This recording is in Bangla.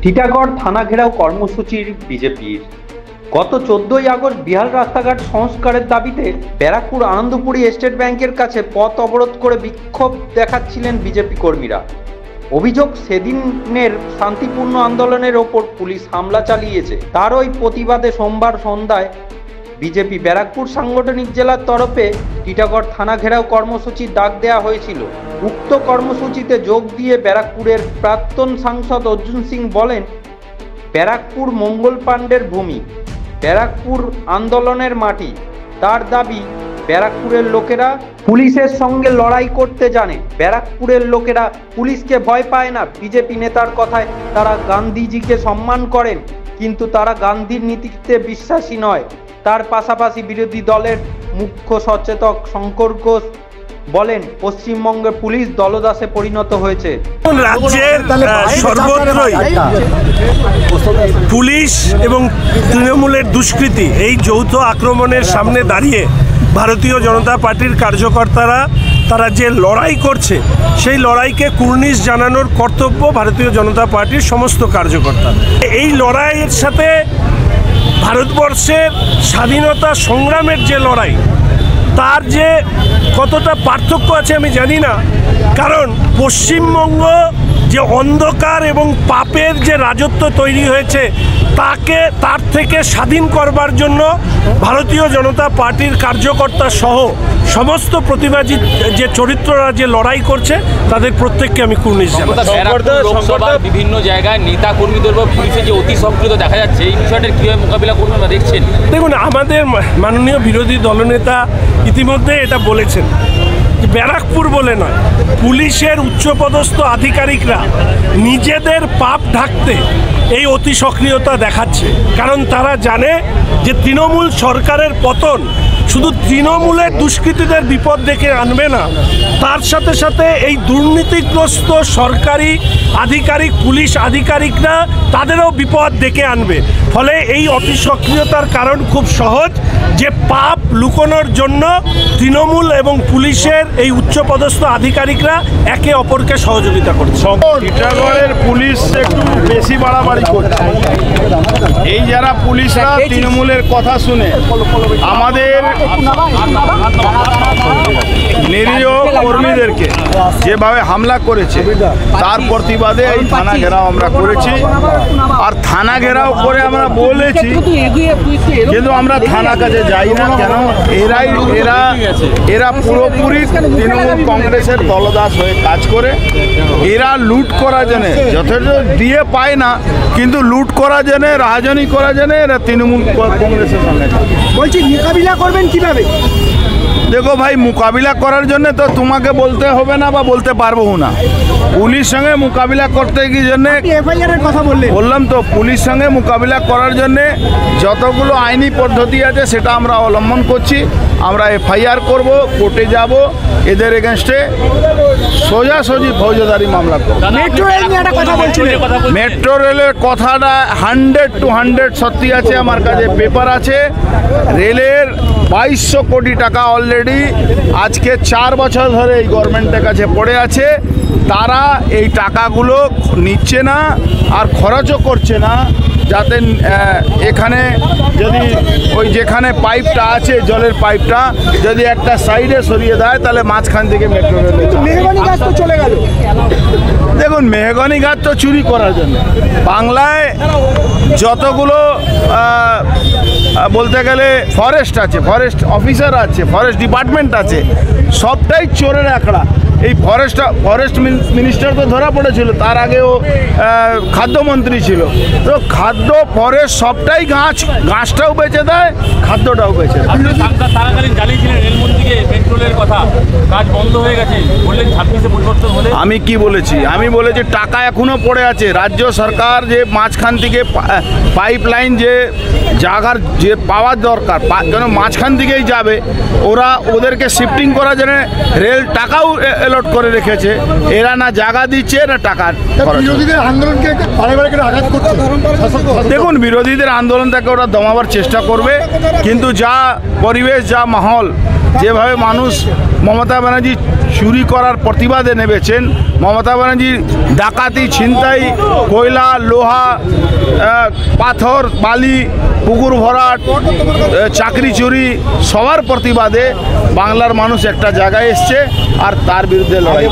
টিটাগড় থানা ঘেরাও কর্মসূচির বিজেপির। গত 14ই আগস্ট বিহার রাস্তাঘাট সংস্কারের দাবিতে ব্যারাকপুর আনন্দপুরি স্টেট ব্যাংকের কাছে পথ অবরোধ করে বিক্ষোভ দেখাচ্ছিলেন বিজেপি কর্মীরা। অভিযোগ, সেদিনের শান্তিপূর্ণ আন্দোলনের ওপর পুলিশ হামলা চালিয়েছে। তারই প্রতিবাদে সোমবার সন্ধ্যায় বিজেপি ব্যারাকপুর সাংগঠনিক জেলার তরফে টিটাগড় থানা ঘেরাও কর্মসূচির ডাক দেওয়া হয়েছিল। উক্ত কর্মসূচিতে যোগ দিয়ে ব্যারাকপুরের প্রাক্তন সাংসদ অর্জুন সিং বলেন, ব্যারাকপুর মঙ্গল পাণ্ডের ভূমি, ব্যারাকপুর আন্দোলনের মাটি। তার দাবি, ব্যারাকপুরের লোকেরা পুলিশের সঙ্গে লড়াই করতে জানে, ব্যারাকপুরের লোকেরা পুলিশকে ভয় পায় না। বিজেপি নেতার কথায় তারা গান্ধীজিকে সম্মান করেন, কিন্তু তারা গান্ধীর নীতিতে বিশ্বাসী নয়। তার পাশাপাশি বিরোধী দলের মুখ্য সচেতক শঙ্কর ঘোষ বলেন, পশ্চিমবঙ্গের পুলিশ দলদাসে পরিণত হয়েছে। রাজ্যের সর্বত্রই পুলিশ এবং তৃণমূলের দুষ্কৃতী এই যৌথ আক্রমণের সামনে দাঁড়িয়ে ভারতীয় জনতা পার্টির কার্যকর্তারা তারা যে লড়াই করছে, সেই লড়াইকে কুর্নিশ জানানোর কর্তব্য ভারতীয় জনতা পার্টির সমস্ত কার্যকর্তা। এই লড়াইয়ের সাথে ভারতবর্ষের স্বাধীনতা সংগ্রামের যে লড়াই, তার যে কতটা পার্থক্য আছে আমি জানি না। কারণ পশ্চিমবঙ্গ যে অন্ধকার এবং পাপের যে রাজত্ব তৈরি হয়েছে, তার থেকে স্বাধীন করবার জন্য ভারতীয় জনতা পার্টির কার্যকর্তা সহ সমস্ত প্রতিবাদী যে চরিত্ররা যে লড়াই করছে, তাদের প্রত্যেককে আমি কুর্নিশ জানাই। বিভিন্ন জায়গায় নেতা কর্মীদের বা পুলিশের যে অতি সক্রিয়তা দেখা যাচ্ছে, এই বিষয়টার কীভাবে মোকাবিলা করবেন বা দেখছেন? দেখুন, আমাদের মাননীয় বিরোধী দলনেতা ইতিমধ্যে এটা বলেছেন, ব্যারাকপুর বলে নয়, পুলিশের উচ্চপদস্থ আধিকারিকরা নিজেদের পাপ ঢাকতে এই অতি সক্রিয়তা দেখাচ্ছে। কারণ তারা জানে যে তৃণমূল সরকারের পতন শুধু তৃণমূলের দুষ্কৃতীদের বিপদ ডেকে আনবে না, তার সাথে সাথে এই দুর্নীতিগ্রস্ত সরকারি আধিকারিক, পুলিশ আধিকারিকরা তাদেরও বিপদ ডেকে আনবে। ফলে এই অতি সক্রিয়তার কারণ খুব সহজ, যে পাপ লুকোনোর জন্য তৃণমূল এবং পুলিশের এই উচ্চপদস্থ আধিকারিকরা একে অপরকে সহযোগিতা করছে। টিটাগড়ের পুলিশ একটু বেশি বাড়াবাড়ি করছে। এই যারা পুলিশরা তৃণমূলের কথা শুনে আমাদের নিরীহ কর্মীদেরকে যেভাবে হামলা করেছে, তার প্রতিবাদে এই থানা ঘেরাও আমরা করেছি। আর থানা ঘেরাও করে আমরা বলেছি, কিন্তু আমরা থানা কাছে যাই না। কেন? এরা পুরোপুরি তৃণমূল কংগ্রেসের দলদাস হয়ে কাজ করে। এরা লুট করার জন্য যথেষ্ট দিয়ে পায় না, কিন্তু লুট করার জন্য, রাজনীতি করার জন্য এরা তৃণমূল কংগ্রেসের সঙ্গে। বলছি, মোকাবিলা করবেন কিভাবে? দেখো ভাই, মোকাবিলা করার জন্য তো তোমাকে বলতে হবে না বা বলতে পারবো না। পুলিশ সঙ্গে মোকাবিলা করতে গিয়ে জন্য এফআইআর এর কথা বললাম তো, পুলিশ সঙ্গে মোকাবিলা করার জন্য যতগুলো আইনি পদ্ধতি আছে সেটা আমরা অবলম্বন করছি। আমরা এফআইআর করব, কোর্টে যাব, এদের এগেনস্টে সোজাসুজি ফৌজদারি মামলা করব। মেট্রো রেল নিয়ে একটা কথা বলছিলেন। মেট্রো রেলের কথাটা 100% সত্যি আছে, আমার কাছে পেপার আছে। রেলের 2200 কোটি টাকা অলরেডি আজকে 4 বছর ধরে এই গভর্নমেন্টের কাছে পড়ে আছে। তারা এই টাকাগুলো নিচ্ছে না আর খরচও করছে না, যাতে এখানে যদি ওই যেখানে পাইপটা আছে, জলের পাইপটা যদি একটা সাইডে সরিয়ে দেয়, তাহলে মাঝখান থেকে মেট্রো রেল চলে গেল। দেখুন, মেহগনি গাছ তো চুরি করার জন্য বাংলায় যতগুলো বলতে গেলে ফরেস্ট আছে, ফরেস্ট অফিসার আছে, ফরেস্ট ডিপার্টমেন্ট আছে, সবটাই চোরের আঁকড়া। এই ফরেস্ট মিনিস্টার তো ধরা পড়েছিল, তার আগেও খাদ্যমন্ত্রী ছিল। তো খাদ্য, ফরেস্ট সবটাই গাছটাও বেচে দেয়, খাদ্যটাও বেচে দেয়। আমি কি বলেছি? আমি বলেছি টাকা এখনো পড়ে আছে। রাজ্য সরকার যে মাঝখান থেকে পাইপ লাইন যে জায়গার যে পাওয়ার দরকার, যেন মাঝখান থেকেই যাবে, ওদেরকে শিফটিং করার জন্য রেল টাকাও অ্যালট করে রেখেছে। এরা না জায়গা দিচ্ছে না টাকা। বিরোধীদের আন্দোলনকে আঘাত করছে। দেখুন, বিরোধীদের আন্দোলনটাকে ওরা দমাবার চেষ্টা করবে, কিন্তু যা পরিবেশ, যা মাহল যেভাবে মানুষ মমতা ব্যানার্জি চুরি করার প্রতিবাদে নেমেছেন, মমতা ব্যানার্জির ডাকাতি, ছিনতাই, কয়লা, লোহা, পাথর, বালি, পুকুর ভরাট, চাকরি চুরি, সবার প্রতিবাদে বাংলার মানুষ একটা জায়গায় এসছে আর তার বিরুদ্ধে লড়াই